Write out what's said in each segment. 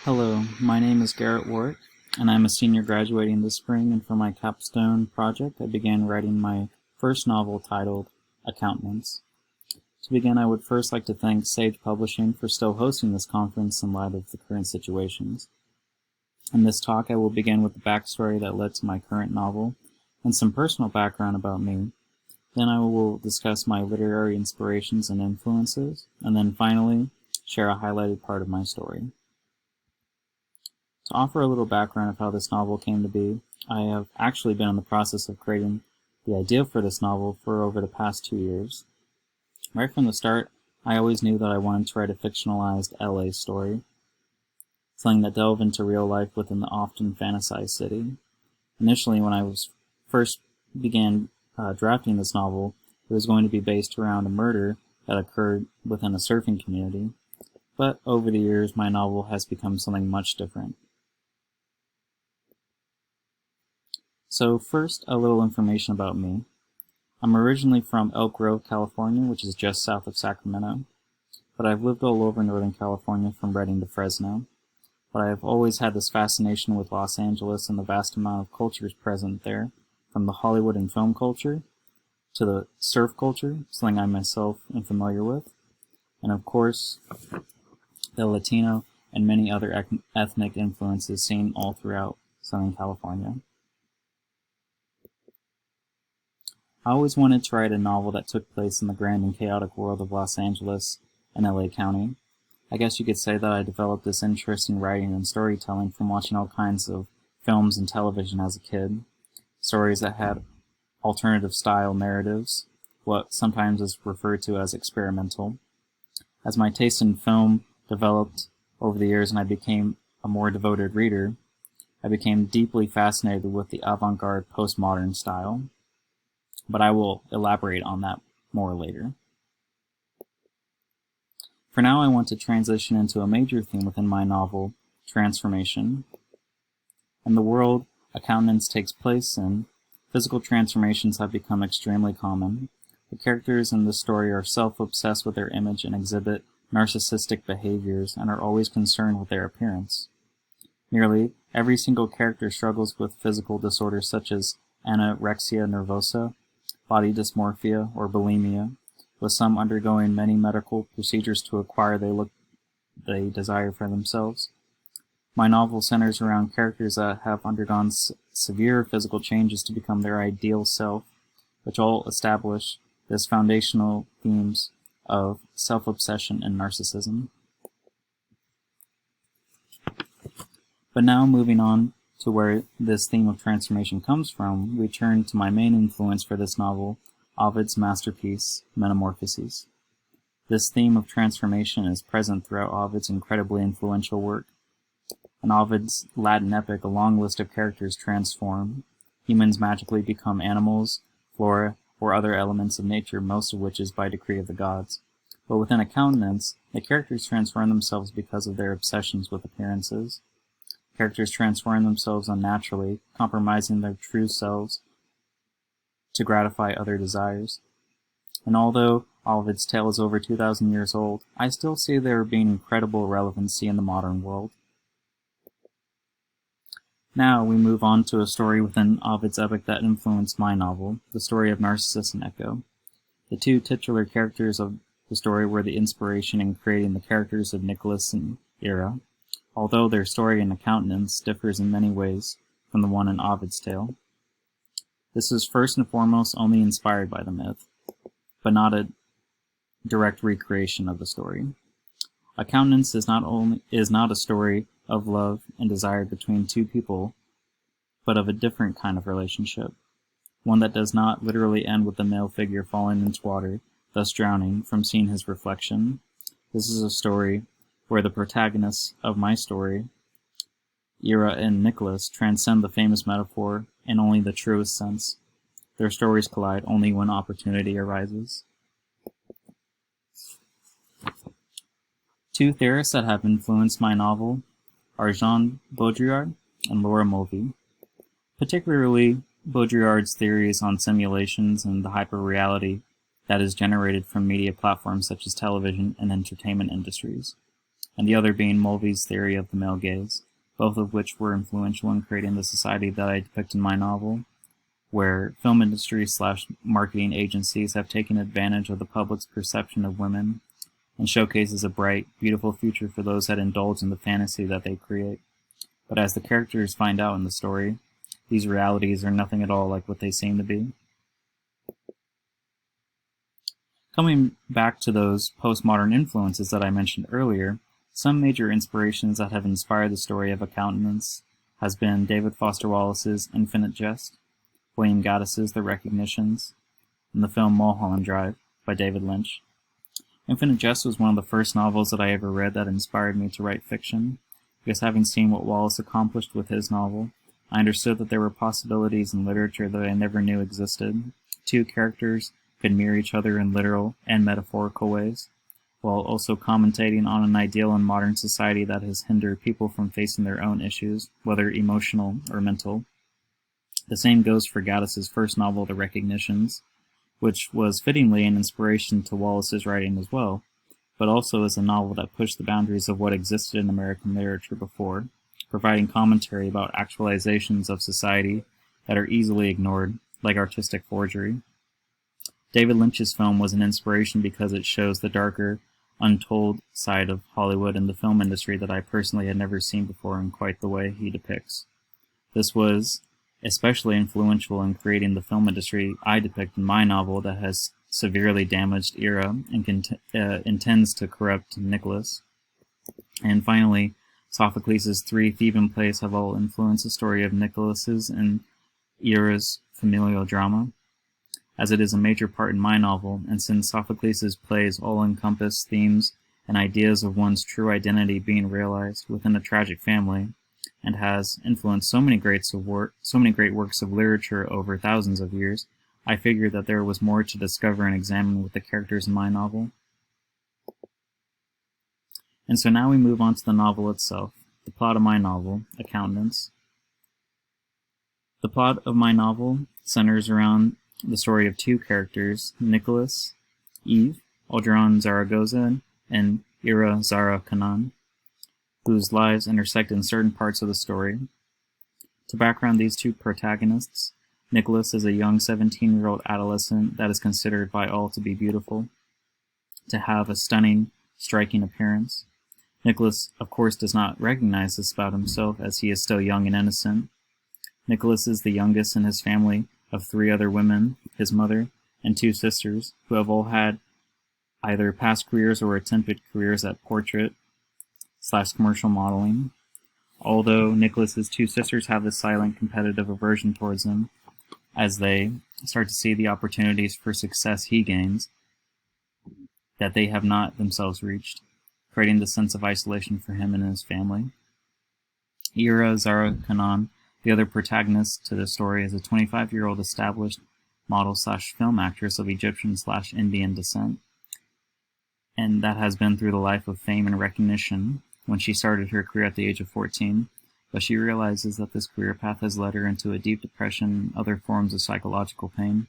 Hello, my name is Garrett Warwick, and I'm a senior graduating this spring, and for my capstone project, I began writing my first novel titled Accountants. To begin, I would first like to thank Sage Publishing for still hosting this conference in light of the current situations. In this talk, I will begin with the backstory that led to my current novel, and some personal background about me. Then I will discuss my literary inspirations and influences, and then finally, share a highlighted part of my story. To offer a little background of how this novel came to be, I have actually been in the process of creating the idea for this novel for over the past 2 years. Right from the start, I always knew that I wanted to write a fictionalized LA story, something that delved into real life within the often fantasized city. Initially, when I first began drafting this novel, it was going to be based around a murder that occurred within a surfing community, but over the years, my novel has become something much different. So first, a little information about me. I'm originally from Elk Grove, California, which is just south of Sacramento, but I've lived all over Northern California from Redding to Fresno. But I have always had this fascination with Los Angeles and the vast amount of cultures present there, from the Hollywood and film culture to the surf culture, something I myself am familiar with, and of course, the Latino and many other ethnic influences seen all throughout Southern California. I always wanted to write a novel that took place in the grand and chaotic world of Los Angeles and LA County. I guess you could say that I developed this interest in writing and storytelling from watching all kinds of films and television as a kid. Stories that had alternative style narratives, what sometimes is referred to as experimental. As my taste in film developed over the years and I became a more devoted reader, I became deeply fascinated with the avant-garde postmodern style. But I will elaborate on that more later. For now, I want to transition into a major theme within my novel, transformation. In the world Accountants takes place in, physical transformations have become extremely common. The characters in this story are self-obsessed with their image and exhibit narcissistic behaviors and are always concerned with their appearance. Nearly every single character struggles with physical disorders such as anorexia nervosa, body dysmorphia, or bulimia, with some undergoing many medical procedures to acquire the look they desire for themselves. My novel centers around characters that have undergone severe physical changes to become their ideal self, which all establish this foundational themes of self-obsession and narcissism. But now, moving on to where this theme of transformation comes from, we turn to my main influence for this novel, Ovid's masterpiece, Metamorphoses. This theme of transformation is present throughout Ovid's incredibly influential work. In Ovid's Latin epic, a long list of characters transform. Humans magically become animals, flora, or other elements of nature, most of which is by decree of the gods. But within Accountants, the characters transform themselves because of their obsessions with appearances. Characters transform themselves unnaturally, compromising their true selves to gratify other desires. And although Ovid's tale is over 2,000 years old, I still see there being incredible relevancy in the modern world. Now we move on to a story within Ovid's epic that influenced my novel, the story of Narcissus and Echo. The two titular characters of the story were the inspiration in creating the characters of Nicholas and Ira, although their story in Accountants differs in many ways from the one in Ovid's tale. This is first and foremost only inspired by the myth, but not a direct recreation of the story. Accountants is not a story of love and desire between two people, but of a different kind of relationship, one that does not literally end with the male figure falling into water, thus drowning from seeing his reflection. This is a story where the protagonists of my story, Ira and Nicholas, transcend the famous metaphor in only the truest sense. Their stories collide only when opportunity arises. Two theorists that have influenced my novel are Jean Baudrillard and Laura Mulvey. Particularly, Baudrillard's theories on simulations and the hyperreality that is generated from media platforms such as television and entertainment industries. and the other being Mulvey's theory of the male gaze, both of which were influential in creating the society that I depict in my novel, where film industry / marketing agencies have taken advantage of the public's perception of women and showcases a bright, beautiful future for those that indulge in the fantasy that they create. But as the characters find out in the story, these realities are nothing at all like what they seem to be. Coming back to those postmodern influences that I mentioned earlier, some major inspirations that have inspired the story of Accountants has been David Foster Wallace's Infinite Jest, William Gaddis's The Recognitions, and the film Mulholland Drive by David Lynch. Infinite Jest was one of the first novels that I ever read that inspired me to write fiction, because having seen what Wallace accomplished with his novel, I understood that there were possibilities in literature that I never knew existed. Two characters could mirror each other in literal and metaphorical ways, while also commentating on an ideal in modern society that has hindered people from facing their own issues, whether emotional or mental. The same goes for Gaddis's first novel, The Recognitions, which was fittingly an inspiration to Wallace's writing as well, but also is a novel that pushed the boundaries of what existed in American literature before, providing commentary about actualizations of society that are easily ignored, like artistic forgery. David Lynch's film was an inspiration because it shows the darker, untold side of Hollywood and the film industry that I personally had never seen before in quite the way he depicts. This was especially influential in creating the film industry I depict in my novel that has severely damaged era and intends to corrupt Nicholas. And finally, Sophocles' three Theban plays have all influenced the story of Nicholas's and Era's familial drama, as it is a major part in my novel, and since Sophocles' plays all encompass themes and ideas of one's true identity being realized within a tragic family, and has influenced so many great works of literature over thousands of years, I figured that there was more to discover and examine with the characters in my novel. And so now we move on to the novel itself, the plot of my novel, Accountants. The plot of my novel centers around the story of two characters, Nicholas, Eve, Aldron Zaragoza, and Ira Zara Kanan, whose lives intersect in certain parts of the story. To background these two protagonists, Nicholas is a young 17-year-old adolescent that is considered by all to be beautiful, to have a stunning, striking appearance. Nicholas, of course, does not recognize this about himself as he is still young and innocent. Nicholas is the youngest in his family of three other women, his mother, and two sisters, who have all had either past careers or attempted careers at portrait/commercial modeling. Although Nicholas's two sisters have a silent competitive aversion towards him, as they start to see the opportunities for success he gains that they have not themselves reached, creating the sense of isolation for him and his family. Ira Zara Kanan, the other protagonist to the story, is a 25-year-old established model/film actress of Egyptian/Indian descent, and that has been through the life of fame and recognition when she started her career at the age of 14, but she realizes that this career path has led her into a deep depression and other forms of psychological pain.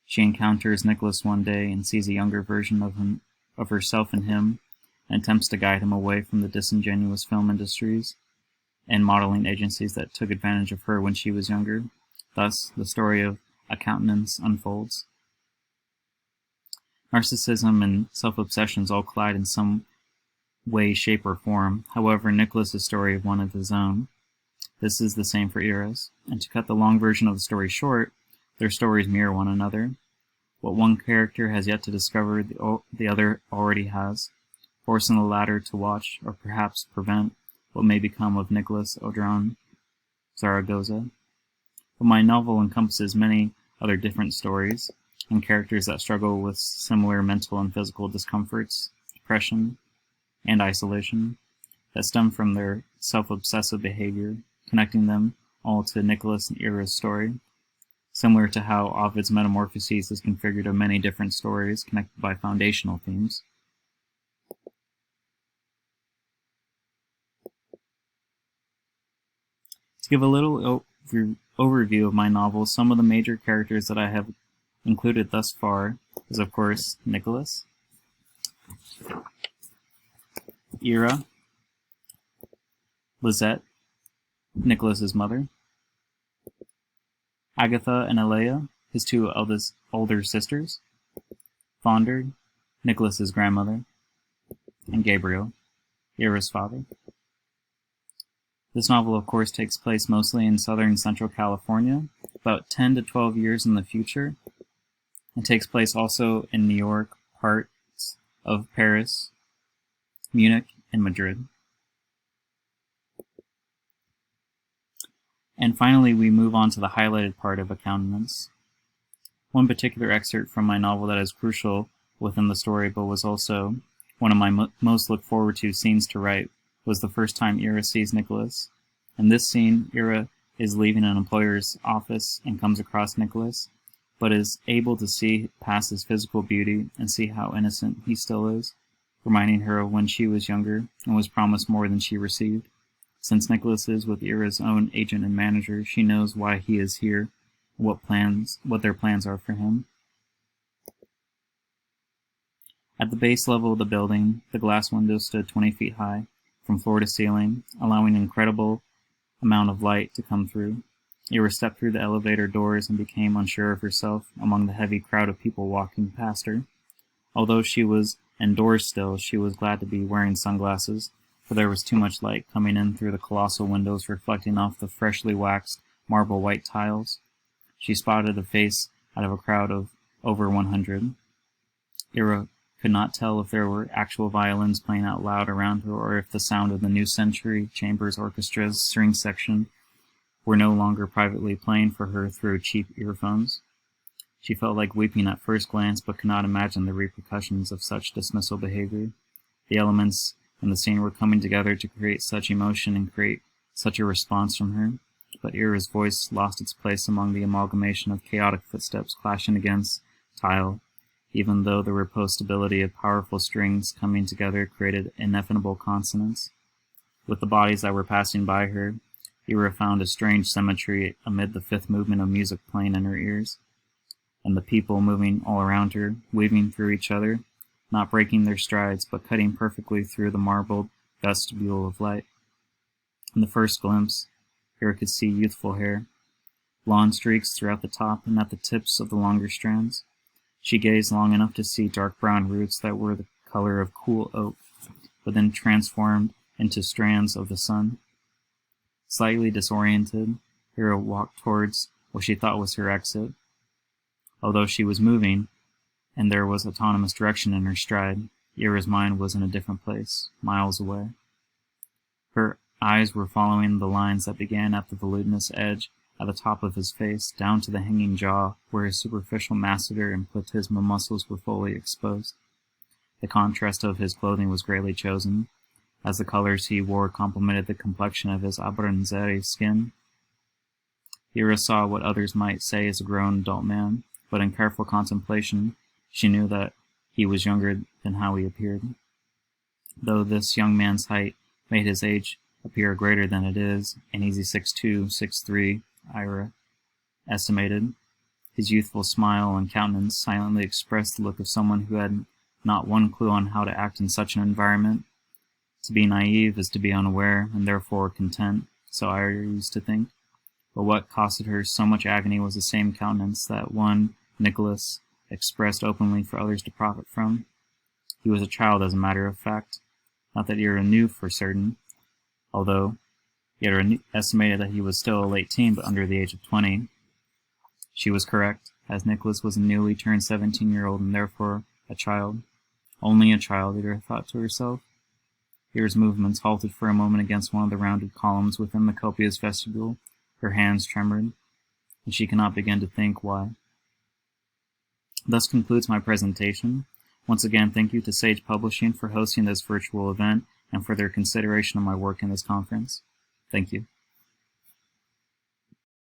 She encounters Nicholas one day and sees a younger version of herself in him, and attempts to guide him away from the disingenuous film industries and modeling agencies that took advantage of her when she was younger. Thus, the story of Accountants unfolds. Narcissism and self-obsessions all collide in some way, shape, or form. However, Nicholas' story is one of his own. This is the same for Ira's. And to cut the long version of the story short, their stories mirror one another. What one character has yet to discover, the other already has, forcing the latter to watch, or perhaps prevent, what may become of Nicholas Aldron Zaragoza. But my novel encompasses many other different stories and characters that struggle with similar mental and physical discomforts, depression, and isolation that stem from their self-obsessive behavior, connecting them all to Nicholas and Ira's story, similar to how Ovid's Metamorphoses is configured of many different stories connected by foundational themes. To give a little overview of my novel, some of the major characters that I have included thus far is, of course, Nicholas, Ira, Lizette, Nicholas's mother. Agatha and Alea, his two older sisters. Fonder, Nicholas's grandmother. And Gabriel, Ira's father. This novel, of course, takes place mostly in southern central California, about 10 to 12 years in the future. It takes place also in New York, parts of Paris, Munich, and Madrid. And finally, we move on to the highlighted part of A Countenance. One particular excerpt from my novel that is crucial within the story, but was also one of my most looked forward to scenes to write, was the first time Ira sees Nicholas. In this scene, Ira is leaving an employer's office and comes across Nicholas, but is able to see past his physical beauty and see how innocent he still is, reminding her of when she was younger and was promised more than she received. Since Nicholas is with Ira's own agent and manager, she knows why he is here, what their plans are for him. At the base level of the building, the glass windows stood 20 feet high, from floor to ceiling, allowing an incredible amount of light to come through. Ira stepped through the elevator doors and became unsure of herself among the heavy crowd of people walking past her. Although she was indoors still, she was glad to be wearing sunglasses, for there was too much light coming in through the colossal windows reflecting off the freshly waxed marble white tiles. She spotted a face out of a crowd of over 100. Ira could not tell if there were actual violins playing out loud around her or if the sound of the New Century Chambers Orchestra's string section were no longer privately playing for her through cheap earphones. She felt like weeping at first glance, but could not imagine the repercussions of such dismissal behavior. The elements in the scene were coming together to create such emotion and create such a response from her, but Ira's voice lost its place among the amalgamation of chaotic footsteps clashing against tile, even though the repose stability of powerful strings coming together created ineffable consonance. With the bodies that were passing by her, Ira found a strange symmetry amid the fifth movement of music playing in her ears, and the people moving all around her, weaving through each other, not breaking their strides, but cutting perfectly through the marbled vestibule of light. In the first glimpse, Ira could see youthful hair, blonde streaks throughout the top and at the tips of the longer strands. She gazed long enough to see dark brown roots that were the color of cool oak, but then transformed into strands of the sun. Slightly disoriented, Ira walked towards what she thought was her exit. Although she was moving, and there was autonomous direction in her stride, Ira's mind was in a different place, miles away. Her eyes were following the lines that began at the volutinous edge at the top of his face, down to the hanging jaw, where his superficial masseter and platysma muscles were fully exposed. The contrast of his clothing was greatly chosen, as the colors he wore complemented the complexion of his Abronzere skin. Ira saw what others might say as a grown adult man, but in careful contemplation, she knew that he was younger than how he appeared. Though this young man's height made his age appear greater than it is, an easy 6'2", 6'3", Ira estimated. His youthful smile and countenance silently expressed the look of someone who had not one clue on how to act in such an environment. To be naive is to be unaware, and therefore content, so Ira used to think. But what costed her so much agony was the same countenance that one, Nicholas, expressed openly for others to profit from. He was a child, as a matter of fact. Not that Ira knew for certain, although Ira estimated that he was still a late teen, but under the age of 20. She was correct, as Nicholas was a newly turned 17-year-old and therefore a child. Only a child, Ira thought to herself. Ira's movements halted for a moment against one of the rounded columns within the copious vestibule. Her hands tremored, and she could not begin to think why. Thus concludes my presentation. Once again, thank you to Sage Publishing for hosting this virtual event and for their consideration of my work in this conference. Thank you.